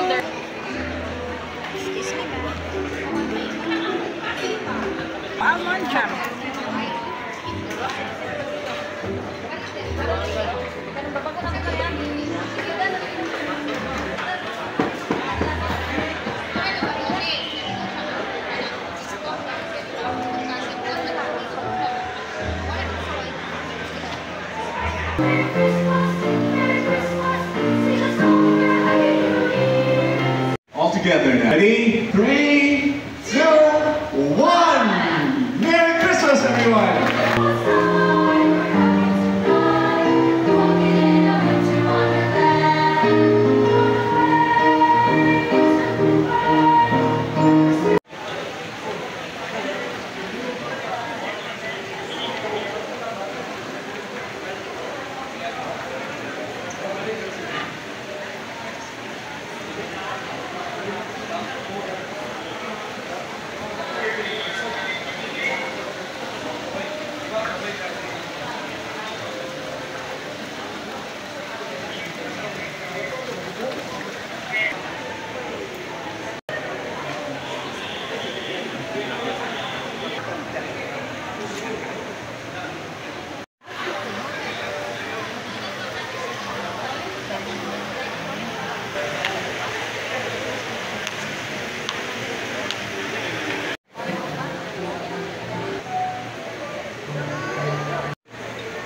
folder. Excuse me, almond jam. All together now. Ready? 3, 2, 1. Merry Christmas, everyone!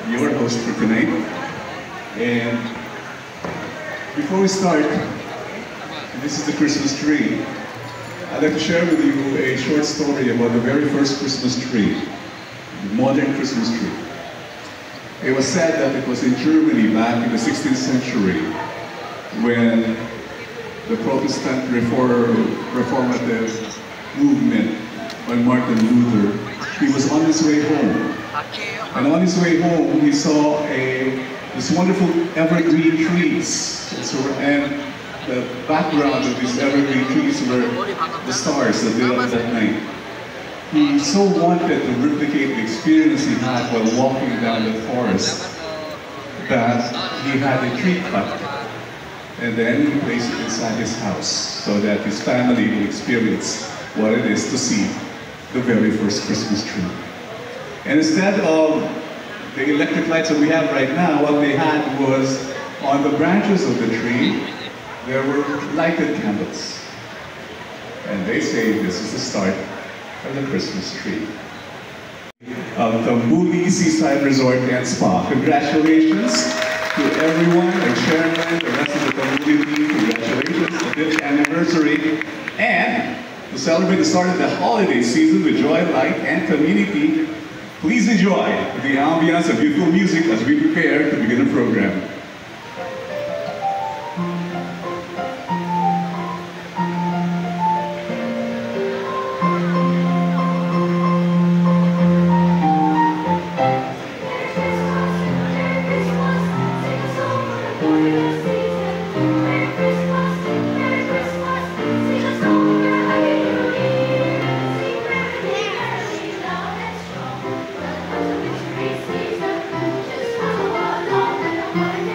Your host for tonight. And before we start, this is the Christmas tree. I'd like to share with you a short story about the very first Christmas tree, the modern Christmas tree. It was said that it was in Germany back in the 16th century when the Protestant reformative movement by Martin Luther, he was on his way home. And on his way home, he saw this wonderful evergreen trees. And the background of these evergreen trees were the stars that lit up that night. He so wanted to replicate the experience he had while walking down the forest that he had a tree cut. And then he placed it inside his house so that his family would experience what it is to see the very first Christmas tree. And instead of the electric lights that we have right now, what they had was on the branches of the tree, there were lighted candles. And they say this is the start of the Christmas tree. Of Tambuli Seaside Resort and Spa. Congratulations to everyone, our chairman, the rest of the Tambuli team. Congratulations on this anniversary. And to celebrate the start of the holiday season with joy, light, and community, please enjoy the ambience of beautiful music as we prepare to begin the program. Bye.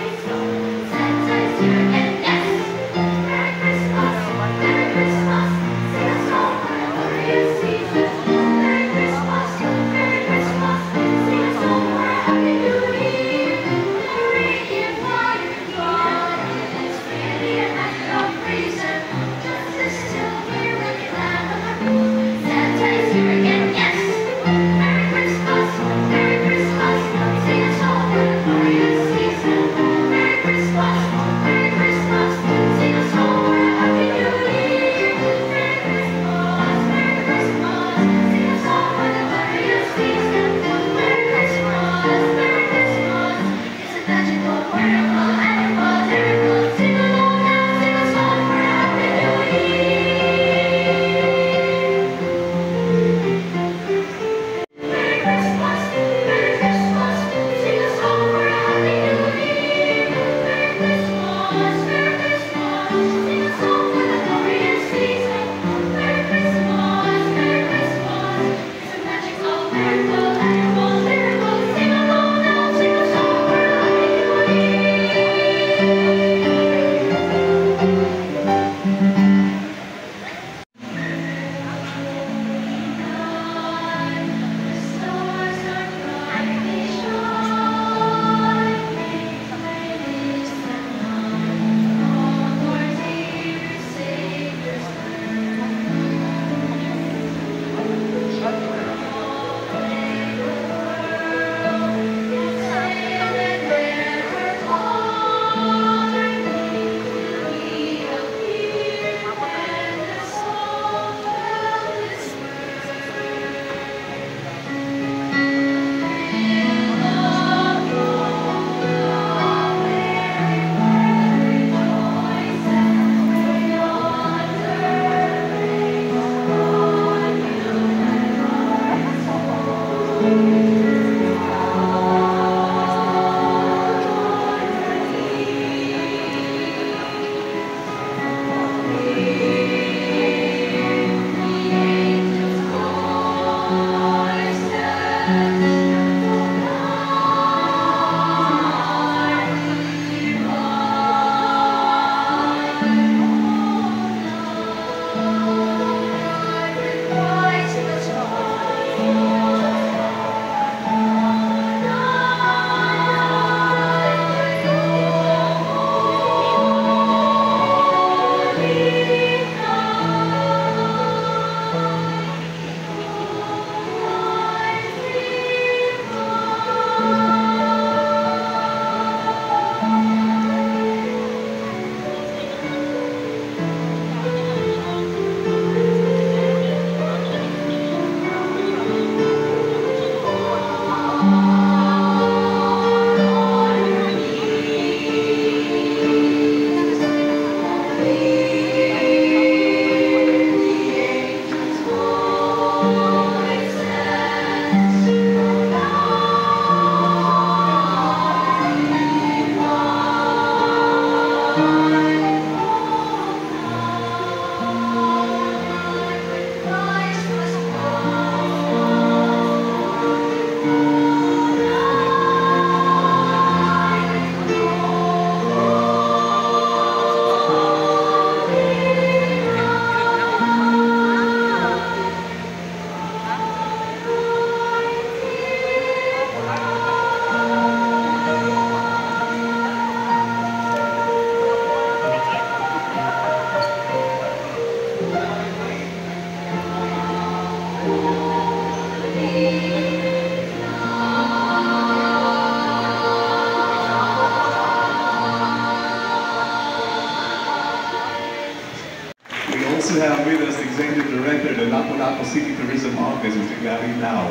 with us the Executive Director of the Lapu-Lapu City Tourism Office, Mr. Gary Lau.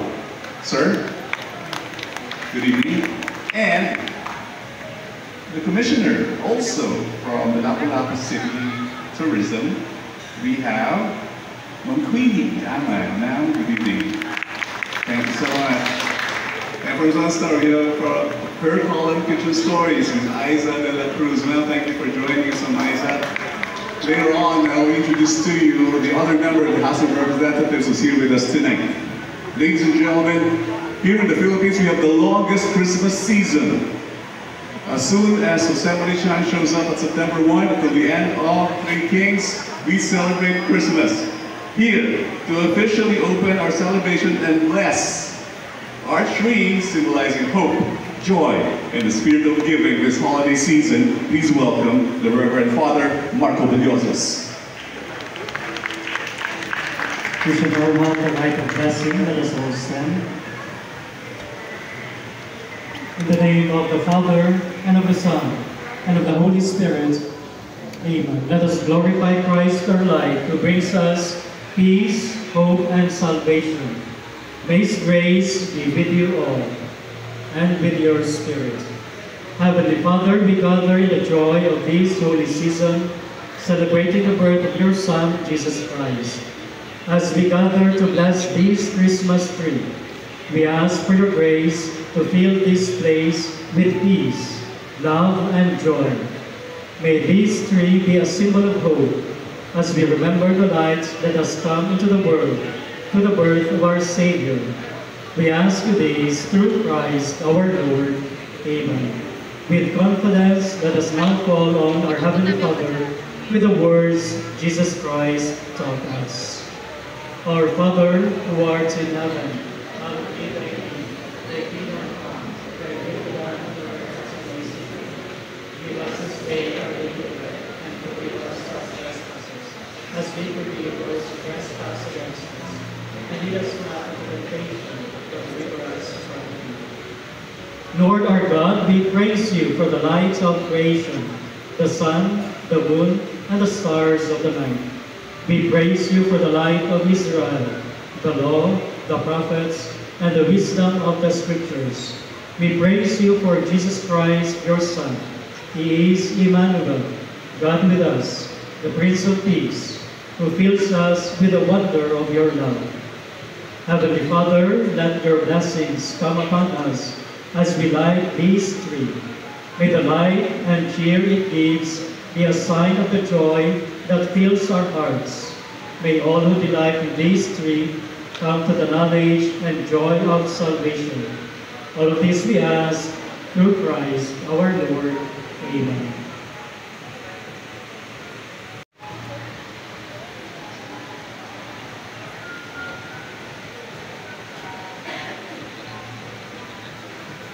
Sir, good evening. And the Commissioner, also from the Lapu-Lapu City Tourism, we have Ma'am Queenie Aman. Ma'am, good evening. Thank you so much. And from Sunstar, we have Her Holland Kitchen Stories with Aiza de la Cruz. Ma'am, thank you for joining us on Aiza. Later on, I will introduce to you the other member of the House of Representatives who's here with us tonight. Ladies and gentlemen, here in the Philippines, we have the longest Christmas season. As soon as Jose Marichan shows up at September 1 until the end of Three Kings, we celebrate Christmas. Here, to officially open our celebration and bless our tree, symbolizing hope, joy, and the spirit of giving this holiday season, please welcome the Reverend Father Marco Bellosos. We should all have the rite of blessing. Let us all stand. In the name of the Father, and of the Son, and of the Holy Spirit. Amen. Let us glorify Christ our light, who brings us peace, hope, and salvation. May His grace be with you all, and with your spirit. Heavenly Father, we gather in the joy of this holy season, celebrating the birth of your Son, Jesus Christ. As we gather to bless this Christmas tree, we ask for your grace to fill this place with peace, love, and joy. May this tree be a symbol of hope as we remember the light that has come into the world through the birth of our Savior. We ask you this through Christ our Lord. Amen. With confidence, let us now call on our Heavenly Father with the words Jesus Christ taught us. Our Father, who art in heaven, hallowed be thy name. Thy kingdom come, thy will be done on earth as it is in heaven. Give us this day our daily bread, and forgive us our trespasses, as we forgive those who trespass against us. And lead us not into temptation, but deliver us from evil. Lord our God, we praise you for the light of creation, the sun, the moon, and the stars of the night. We praise you for the light of Israel, the law, the prophets, and the wisdom of the scriptures. We praise you for Jesus Christ, your Son. He is Emmanuel, God with us, the Prince of Peace, who fills us with the wonder of your love. Heavenly Father, let your blessings come upon us as we light this tree. May the light and cheer it gives be a sign of the joy that fills our hearts. May all who delight in this tree come to the knowledge and joy of salvation. All of this we ask through Christ our Lord. Amen.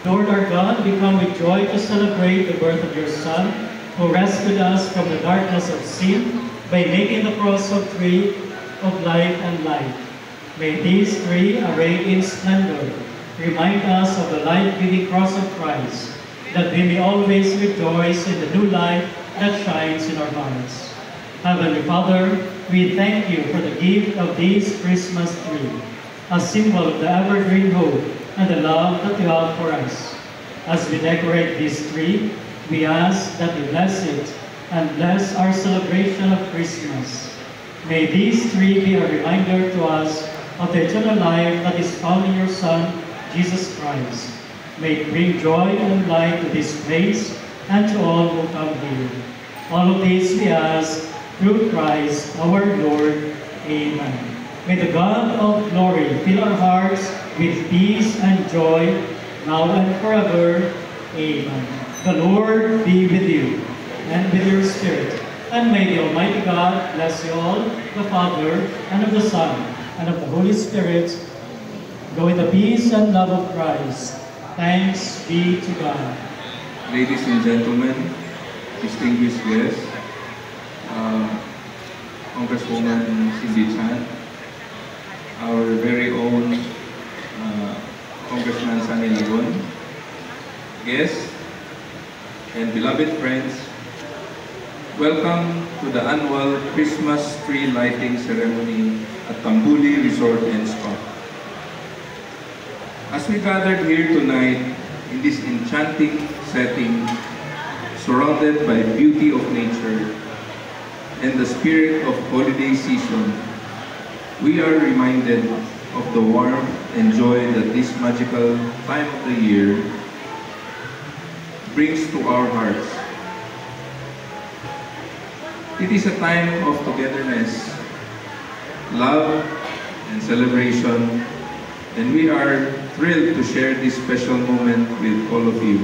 Lord our God, we come with joy to celebrate the birth of your Son, who rescued us from the darkness of sin by making the cross of tree of life and light. May this tree, arrayed in splendor, remind us of the life-giving cross of Christ, that we may always rejoice in the new life that shines in our hearts. Heavenly Father, we thank you for the gift of this Christmas tree, a symbol of the evergreen hope and the love that you have for us. As we decorate this tree, we ask that you bless it and bless our celebration of Christmas. May this tree be a reminder to us of the eternal life that is found in your Son, Jesus Christ. May it bring joy and light to this place and to all who come here. All of this we ask through Christ our Lord. Amen. May the God of glory fill our hearts with peace and joy, now and forever. Amen. The Lord be with you, and with your spirit. And may the Almighty God bless you all, the Father, and of the Son, and of the Holy Spirit. Go in the peace and love of Christ. Thanks be to God. Ladies and gentlemen, distinguished guests, Congresswoman Cindy Chan, our very own Congressman Sunny Lagon, guests, and beloved friends, welcome to to the annual Christmas tree lighting ceremony at Tambuli Resort and Spa. As we gathered here tonight in this enchanting setting, surrounded by beauty of nature and the spirit of holiday season, we are reminded of the warmth and joy that this magical time of the year brings to our hearts. It is a time of togetherness, love, and celebration, and we are thrilled to share this special moment with all of you.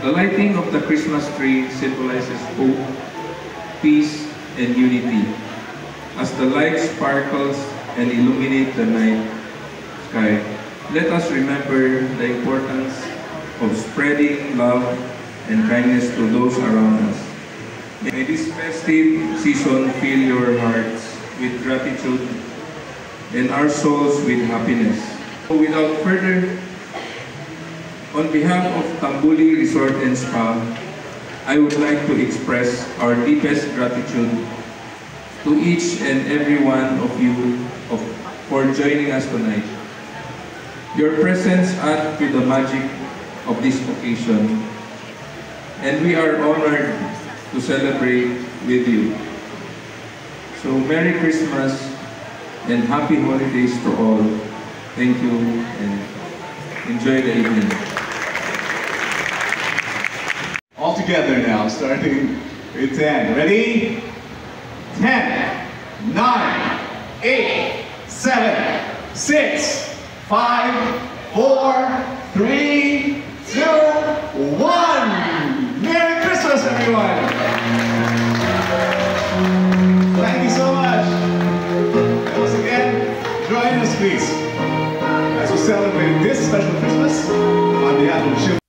The lighting of the Christmas tree symbolizes hope, peace, and unity. As the light sparkles and illuminate the night sky, let us remember the importance of spreading love and kindness to those around us. May this festive season fill your hearts with gratitude and our souls with happiness. So without further, on behalf of Tambuli Resort and Spa, I would like to express our deepest gratitude to each and every one of you for joining us tonight. Your presence adds to the magic of this occasion, and we are honored to celebrate with you. So Merry Christmas and Happy Holidays to all. Thank you and enjoy the evening. All together now, starting with 10. Ready? 10, 9, 8, 7, 6, 5, 4, 3, 2, 1. Merry Christmas, everyone! Thank you so much. Once again, join us, please, as we celebrate this special Christmas on behalf of the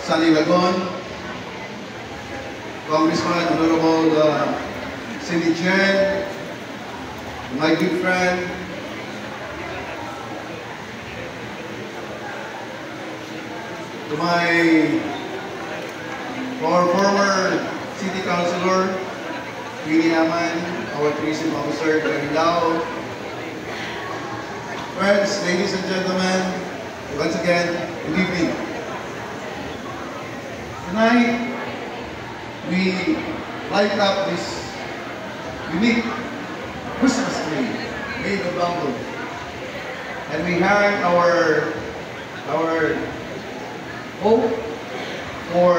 Sally Lagon, Congressman Honorable Cindy Chen, my good friend, to my former City Councilor, Winnie Aman, our tourism officer, Garilao. Friends, ladies and gentlemen, once again, good evening. Tonight, we light up this unique Christmas tree made of bamboo. And we hang our hope for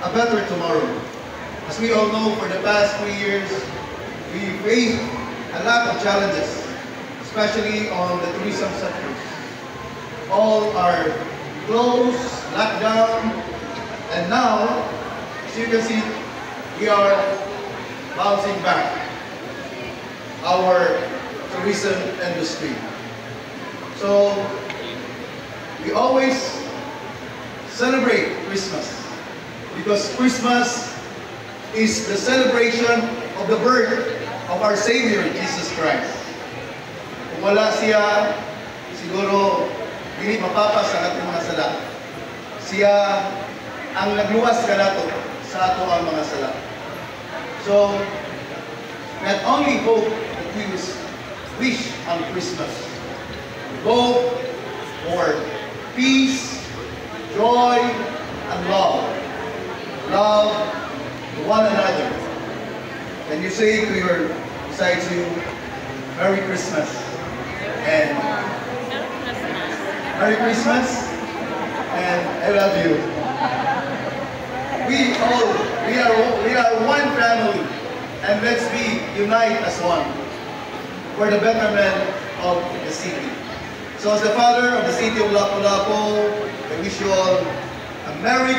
a better tomorrow. As we all know, for the past 3 years, we faced a lot of challenges, especially on the tourism sectors. All are closed, locked down, and now, as you can see, we are bouncing back our tourism industry. So, we always celebrate Christmas because Christmas is the celebration of the birth of our Savior, Jesus Christ. Kung wala siya, siguro hindi mapapas sa ating mga sala. Siya ang nagluwas ka nato sa ato ang mga sala. So, not only hope that we wish on Christmas, hope for peace, joy, and love. Love one another. Can you say to your beside you, Merry Christmas and Merry Christmas and I love you. We are one family, and let's be united as one for the betterment of the city. So as the father of the city of Lapu-Lapu, I wish you all a Merry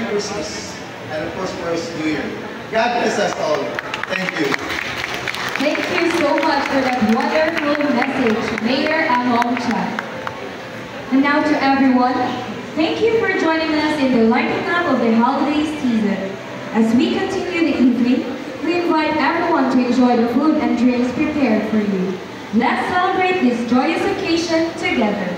Christmas and a prosperous New Year. God bless us all. Thank you. Thank you so much for that wonderful message, Mayor Ahong Chan. And now to everyone, thank you for joining us in the lighting up of the holiday season. As we continue the evening, we invite everyone to enjoy the food and drinks prepared for you. Let's celebrate this joyous occasion together.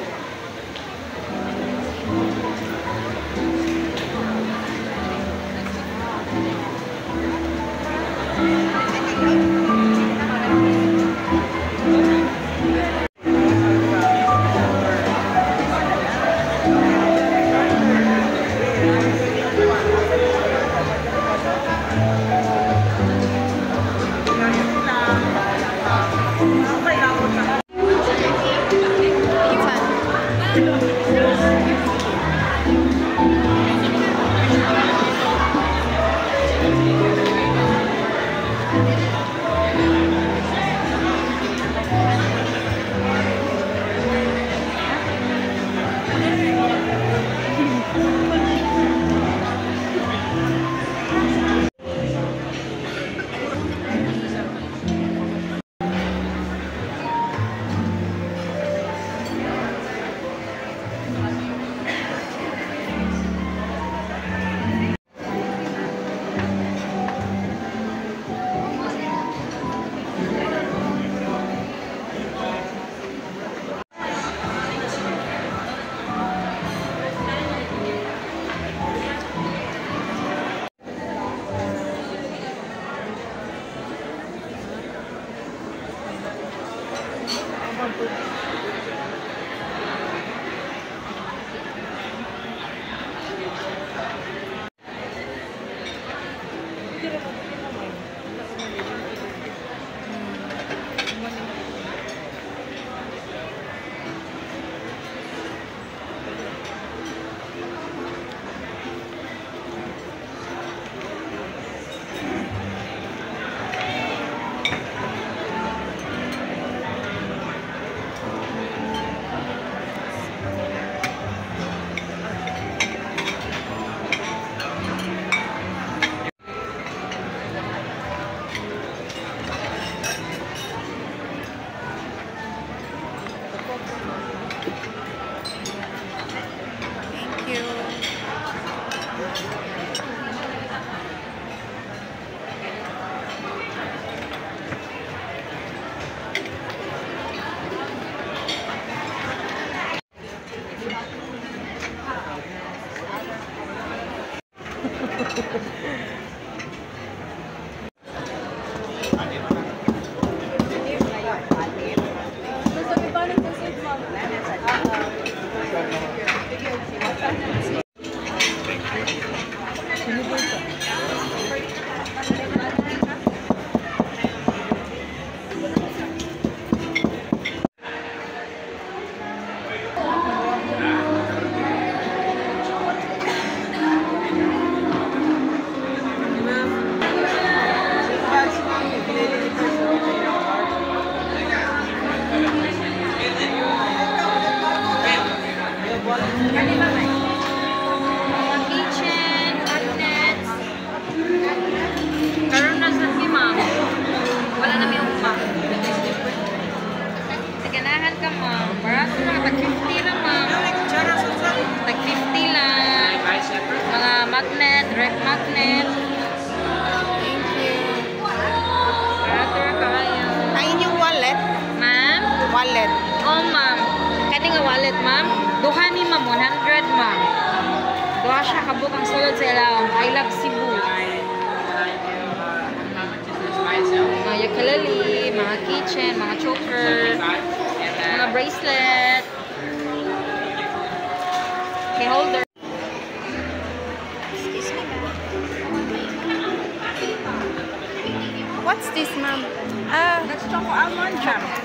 mga keychain, mga choker, mga bracelet, key holder. Excuse me, ma'am. What's this, ma'am? That's choco almond jam.